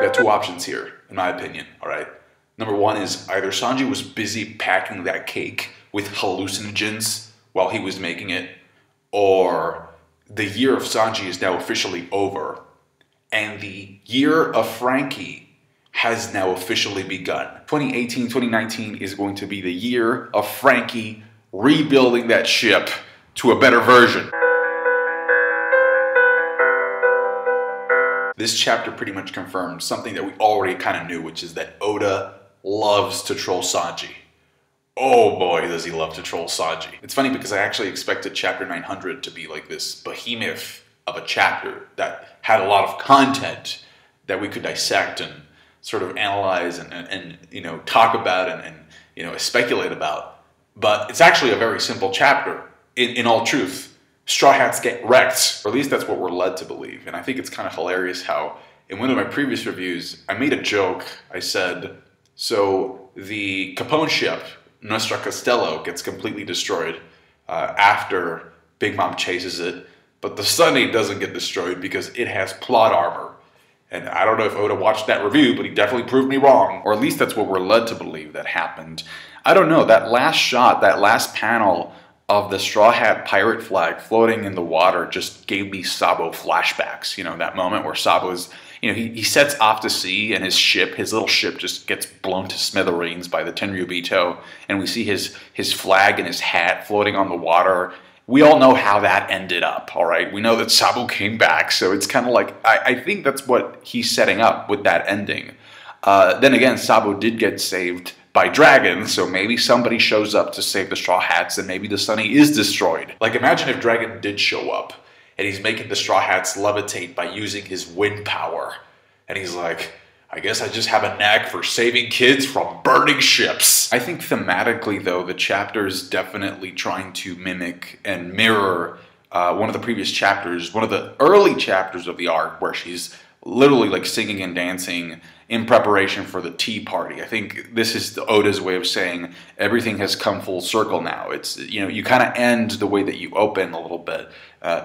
got two options here, in my opinion, all right? Number one is either Sanji was busy packing that cake with hallucinogens while he was making it, or the year of Sanji is now officially over, and the year of Frankie has now officially begun. 2018, 2019 is going to be the year of Frankie rebuilding that ship to a better version. This chapter pretty much confirms something that we already kind of knew, which is that Oda loves to troll Sanji. Oh boy, does he love to troll Sanji. It's funny because I actually expected chapter 900 to be like this behemoth of a chapter that had a lot of content that we could dissect and sort of analyze and you know, talk about and you know, speculate about. But it's actually a very simple chapter, in all truth. Straw Hats get wrecked, or at least that's what we're led to believe. And I think it's kind of hilarious how in one of my previous reviews, I made a joke. I said, so the Capone ship, Nuestra Costello, gets completely destroyed after Big Mom chases it, but the Sunny doesn't get destroyed because it has plot armor. And I don't know if Oda watched that review, but he definitely proved me wrong. Or at least that's what we're led to believe that happened. I don't know, that last shot, that last panel of the Straw Hat pirate flag floating in the water just gave me Sabo flashbacks. You know, that moment where Sabo's, you know, he sets off to sea and his ship, his little ship just gets blown to smithereens by the Tenryubito, and we see his flag and his hat floating on the water. We all know how that ended up, all right? We know that Sabo came back, so it's kind of like, I think that's what he's setting up with that ending. Then again, Sabo did get saved by Dragon, so maybe somebody shows up to save the Straw Hats and maybe the Sunny is destroyed. Like, imagine if Dragon did show up and he's making the Straw Hats levitate by using his wind power. And he's like, I guess I just have a knack for saving kids from burning ships. I think thematically, though, the chapter is definitely trying to mimic and mirror one of the previous chapters, one of the early chapters of the arc, where she's literally like singing and dancing in preparation for the tea party. I think this is Oda's way of saying everything has come full circle now. It's, you know, you kind of end the way that you open a little bit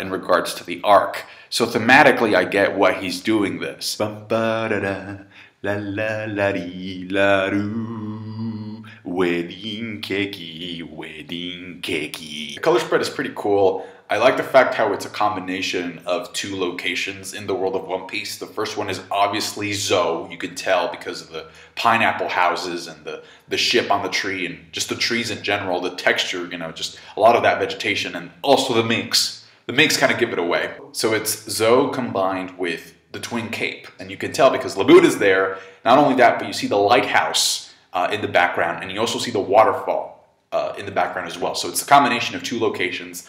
in regards to the arc. So thematically, I get why he's doing this. Wedding cakey, wedding cakey. The color spread is pretty cool. I like the fact how it's a combination of two locations in the world of One Piece. The first one is obviously Zou. You can tell because of the pineapple houses and the ship on the tree and just the trees in general, the texture, you know, just a lot of that vegetation, and also the minks. The minks kind of give it away. So it's Zou combined with the Twin Cape. And you can tell because Laboon is there. Not only that, but you see the lighthouse in the background, and you also see the waterfall in the background as well. So it's a combination of two locations.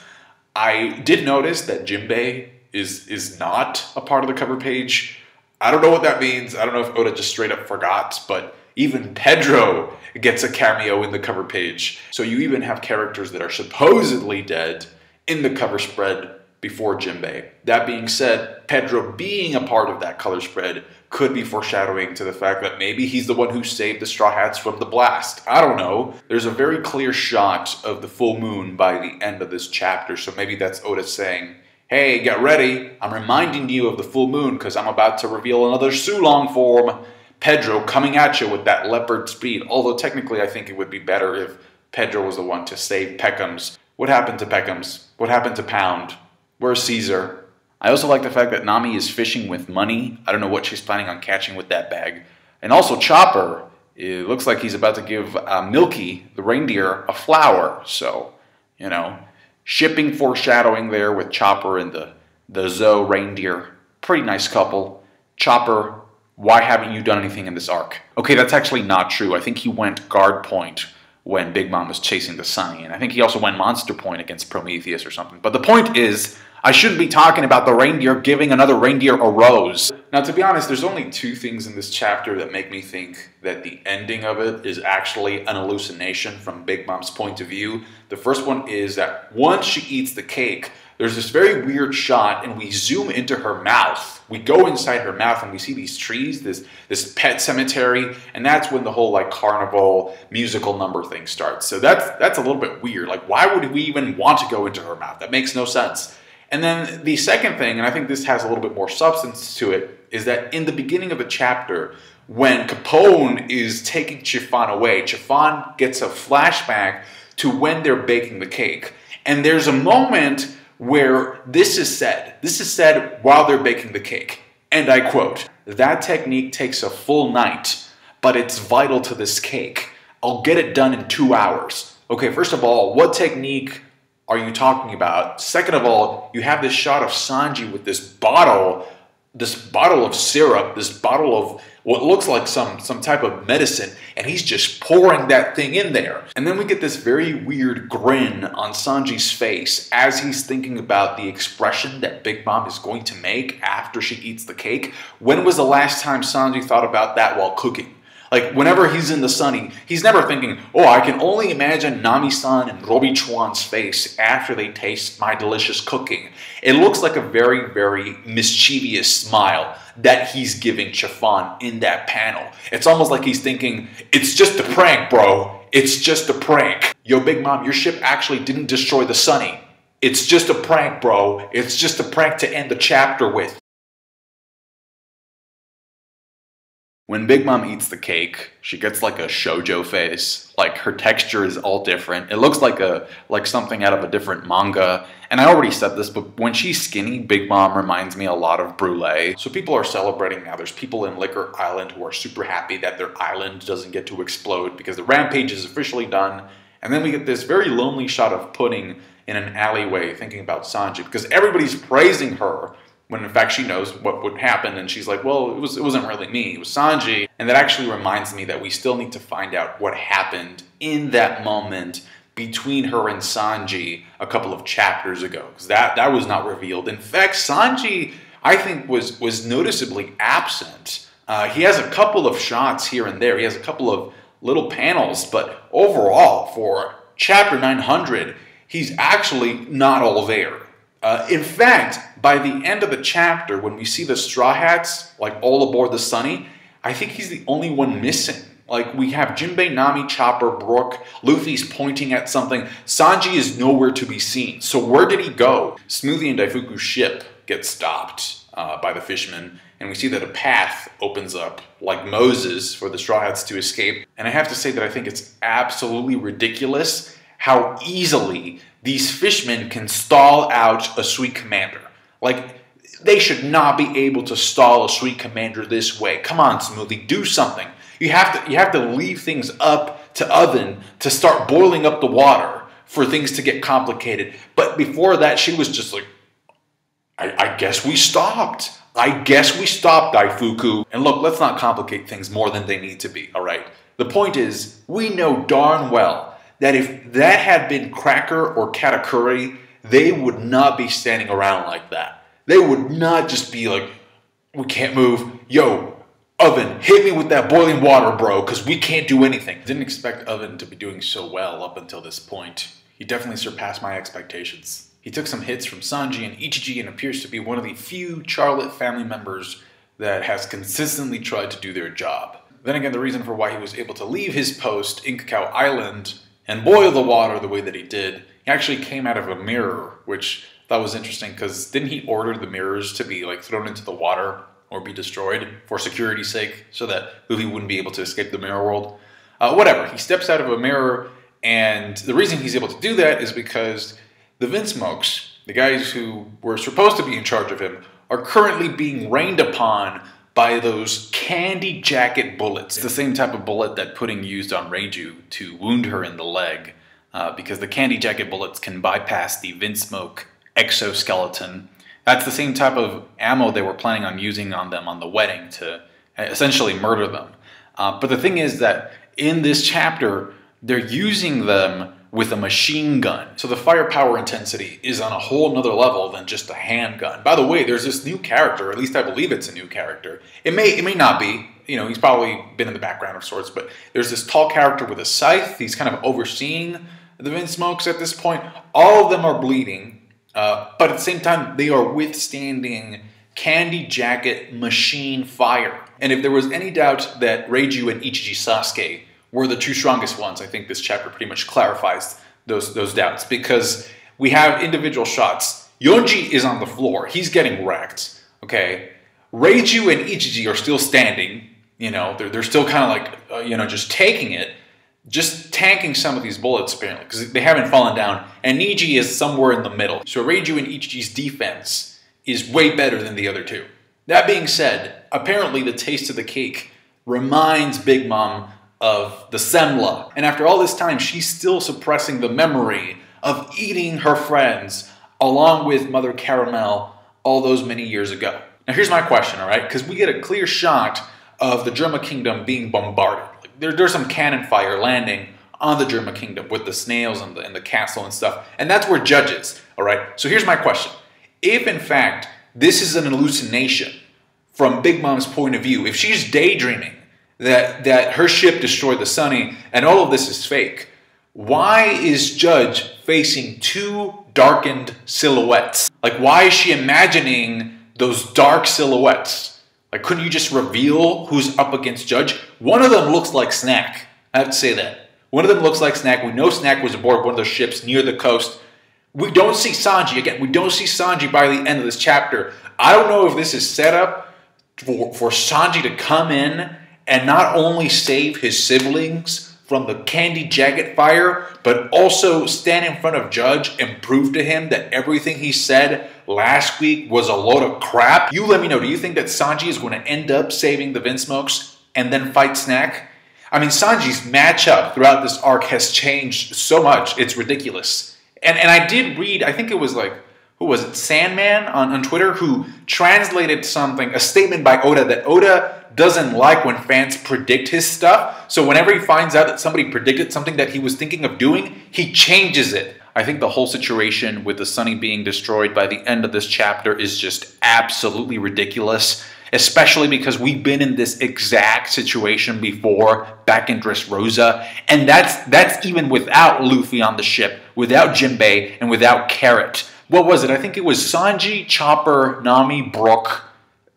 I did notice that Jinbei is not a part of the cover page. I don't know what that means. I don't know if Oda just straight up forgot, but even Pedro gets a cameo in the cover page. So you even have characters that are supposedly dead in the cover spread before Jinbei. That being said, Pedro being a part of that color spread could be foreshadowing to the fact that maybe he's the one who saved the Straw Hats from the blast. I don't know. There's a very clear shot of the full moon by the end of this chapter, so maybe that's Oda saying, hey, get ready. I'm reminding you of the full moon because I'm about to reveal another Sulong form. Pedro coming at you with that leopard speed. Although technically I think it would be better if Pedro was the one to save Peckham's. What happened to Peckham's? What happened to Pound? Where's Caesar? I also like the fact that Nami is fishing with money. I don't know what she's planning on catching with that bag. And also Chopper, it looks like he's about to give Milky, the reindeer, a flower. So, you know, shipping foreshadowing there with Chopper and the Zou reindeer. Pretty nice couple. Chopper, why haven't you done anything in this arc? Okay, that's actually not true. I think he went guard point when Big Mom was chasing the Sunny. And I think he also went monster point against Prometheus or something. But the point is, I shouldn't be talking about the reindeer giving another reindeer a rose. Now, to be honest, there's only two things in this chapter that make me think that the ending of it is actually an hallucination from Big Mom's point of view. The first one is that once she eats the cake, there's this very weird shot and we zoom into her mouth. We go inside her mouth and we see these trees, this pet cemetery, and that's when the whole like carnival musical number thing starts. So that's a little bit weird. Like, why would we even want to go into her mouth? That makes no sense. And then the second thing, and I think this has a little bit more substance to it, is that in the beginning of the chapter, when Capone is taking Chiffon away, Chiffon gets a flashback to when they're baking the cake. And there's a moment where this is said. This is said while they're baking the cake. And I quote, "That technique takes a full night, but it's vital to this cake. I'll get it done in 2 hours." Okay, first of all, what technique are you talking about? Second of all, you have this shot of Sanji with this bottle of syrup, this bottle of what looks like some type of medicine, and he's just pouring that thing in there. And then we get this very weird grin on Sanji's face as he's thinking about the expression that Big Mom is going to make after she eats the cake. When was the last time Sanji thought about that while cooking? Like, whenever he's in the sun, he's never thinking, oh, I can only imagine Nami-san and Robi-Chuan's face after they taste my delicious cooking. It looks like a very, very mischievous smile that he's giving Chiffon in that panel. It's almost like he's thinking, it's just a prank, bro. It's just a prank. Yo, Big Mom, your ship actually didn't destroy the Sunny. It's just a prank, bro. It's just a prank to end the chapter with. When Big Mom eats the cake, she gets like a shoujo face. Like, her texture is all different. It looks like something out of a different manga. And I already said this, but when she's skinny, Big Mom reminds me a lot of Brûlée. So people are celebrating now. There's people in Liquor Island who are super happy that their island doesn't get to explode because the rampage is officially done. And then we get this very lonely shot of Pudding in an alleyway thinking about Sanji because everybody's praising her, when in fact she knows what would happen, and she's like, well, it wasn't really me, it was Sanji. And that actually reminds me that we still need to find out what happened in that moment between her and Sanji a couple of chapters ago, because that was not revealed. In fact, Sanji, I think, was noticeably absent. He has a couple of shots here and there, he has a couple of little panels, but overall, for chapter 900, he's actually not all there. In fact, by the end of the chapter, when we see the Straw Hats, like, all aboard the Sunny, I think he's the only one missing. Like, we have Jinbei, Nami, Chopper, Brook, Luffy's pointing at something. Sanji is nowhere to be seen. So where did he go? Smoothie and Daifuku's ship gets stopped by the fishermen, and we see that a path opens up, like Moses, for the Straw Hats to escape. And I have to say that I think it's absolutely ridiculous how easily these fishmen can stall out a sweet commander. Like, they should not be able to stall a sweet commander this way. Come on, Smoothie, do something. You have to leave things up to Oven to start boiling up the water for things to get complicated. But before that, she was just like, I guess we stopped. I guess we stopped, Daifuku. And look, let's not complicate things more than they need to be, all right? The point is, we know darn well that if that had been Cracker or Katakuri, they would not be standing around like that. They would not just be like, we can't move. Yo, Oven, hit me with that boiling water, bro, because we can't do anything. Didn't expect Oven to be doing so well up until this point. He definitely surpassed my expectations. He took some hits from Sanji and Ichiji and appears to be one of the few Charlotte family members that has consistently tried to do their job. Then again, the reason for why he was able to leave his post in Cacao Island and boil the water the way that he did, he actually came out of a mirror, which I thought was interesting, because didn't he order the mirrors to be, like, thrown into the water or be destroyed for security's sake, so that Luffy wouldn't be able to escape the mirror world? Whatever, he steps out of a mirror, and the reason he's able to do that is because the Vinsmokes, the guys who were supposed to be in charge of him, are currently being rained upon by those candy jacket bullets. It's the same type of bullet that Pudding used on Reiju to wound her in the leg, because the candy jacket bullets can bypass the Vinsmoke exoskeleton. That's the same type of ammo they were planning on using on them on the wedding to essentially murder them. But the thing is that in this chapter, they're using them with a machine gun. So the firepower intensity is on a whole nother level than just a handgun. By the way, there's this new character, or at least I believe it's a new character. It may not be, you know, he's probably been in the background of sorts, but there's this tall character with a scythe. He's kind of overseeing the Vinsmokes at this point. All of them are bleeding, but at the same time, they are withstanding candy jacket machine fire. And if there was any doubt that Reiju and Ichiji Sasuke were the two strongest ones, I think this chapter pretty much clarifies those doubts, because we have individual shots. Yonji is on the floor. He's getting wrecked, okay? Reiju and Ichiji are still standing. You know, they're still kind of like, you know, just taking it. Just tanking some of these bullets, apparently, because they haven't fallen down. And Niji is somewhere in the middle. So Reiju and Ichiji's defense is way better than the other two. That being said, apparently the taste of the cake reminds Big Mom of the semla. And after all this time, she's still suppressing the memory of eating her friends along with Mother Caramel all those many years ago. Now here's my question, all right? Because we get a clear shot of the Germa Kingdom being bombarded. There's some cannon fire landing on the Germa Kingdom with the snails and the castle and stuff. And that's where Judge is, all right? So here's my question. If, in fact, this is an hallucination from Big Mom's point of view, if she's daydreaming that her ship destroyed the Sunny and all of this is fake, why is Judge facing two darkened silhouettes? Like, why is she imagining those dark silhouettes? Like, couldn't you just reveal who's up against Judge? One of them looks like Snack. I have to say that. One of them looks like Snack. We know Snack was aboard one of those ships near the coast. We don't see Sanji. Again, we don't see Sanji by the end of this chapter. I don't know if this is set up for Sanji to come in and not only save his siblings from the candy jacket fire, but also stand in front of Judge and prove to him that everything he said last week was a load of crap. You let me know, do you think that Sanji is going to end up saving the Vinsmokes and then fight Snack? I mean, Sanji's matchup throughout this arc has changed so much, it's ridiculous. And I did read, I think it was like, who was it, Sandman on Twitter, who translated something, a statement by Oda, that Oda doesn't like when fans predict his stuff. So whenever he finds out that somebody predicted something that he was thinking of doing, he changes it. I think the whole situation with the Sunny being destroyed by the end of this chapter is just absolutely ridiculous, especially because we've been in this exact situation before back in Dressrosa, and that's even without Luffy on the ship, without Jinbei, and without Carrot. What was it? I think it was Sanji, Chopper, Nami, Brook,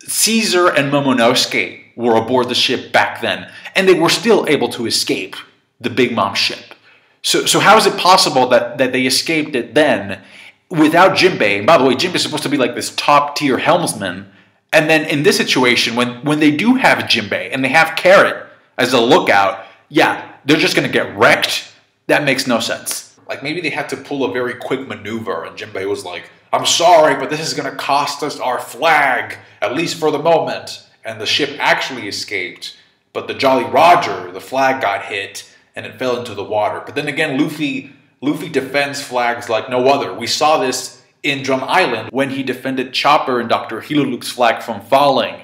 Caesar, and Momonosuke were aboard the ship back then, and they were still able to escape the Big Mom ship. So how is it possible that they escaped it then without Jinbei? And by the way, Jinbei is supposed to be like this top-tier helmsman, and then in this situation, when they do have Jinbei and they have Carrot as a lookout, yeah, they're just going to get wrecked. That makes no sense. Like, maybe they had to pull a very quick maneuver, and Jinbei was like, I'm sorry, but this is going to cost us our flag, at least for the moment. And the ship actually escaped, but the Jolly Roger, the flag got hit, and it fell into the water. But then again, Luffy defends flags like no other. We saw this in Drum Island when he defended Chopper and Dr. Hiluluk's flag from falling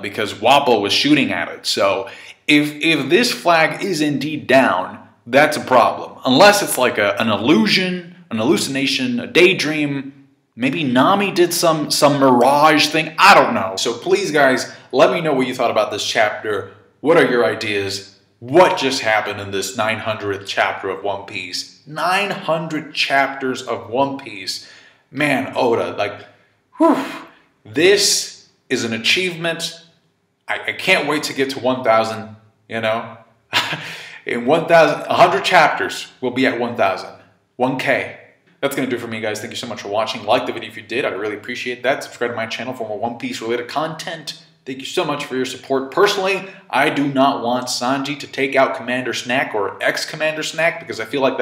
because Wappo was shooting at it. So if this flag is indeed down, that's a problem. Unless it's like an illusion, an hallucination, a daydream. Maybe Nami did some mirage thing. I don't know. So please, guys, let me know what you thought about this chapter. What are your ideas? What just happened in this 900th chapter of One Piece? 900 chapters of One Piece. Man, Oda, like, whew. This is an achievement. I can't wait to get to 1,000, you know? In 100 chapters, we'll be at 1,000. 1K. That's going to do it for me, guys. Thank you so much for watching. Like the video if you did. I really appreciate that. Subscribe to my channel for more One Piece related content. Thank you so much for your support. Personally, I do not want Sanji to take out Commander Snack or ex-Commander Snack because I feel like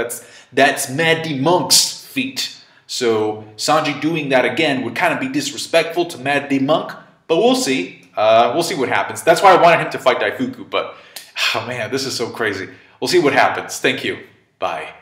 that's Mad D Monk's feat. So Sanji doing that again would kind of be disrespectful to Mad D Monk, but we'll see. We'll see what happens. That's why I wanted him to fight Daifuku, but oh man, this is so crazy. We'll see what happens. Thank you. Bye.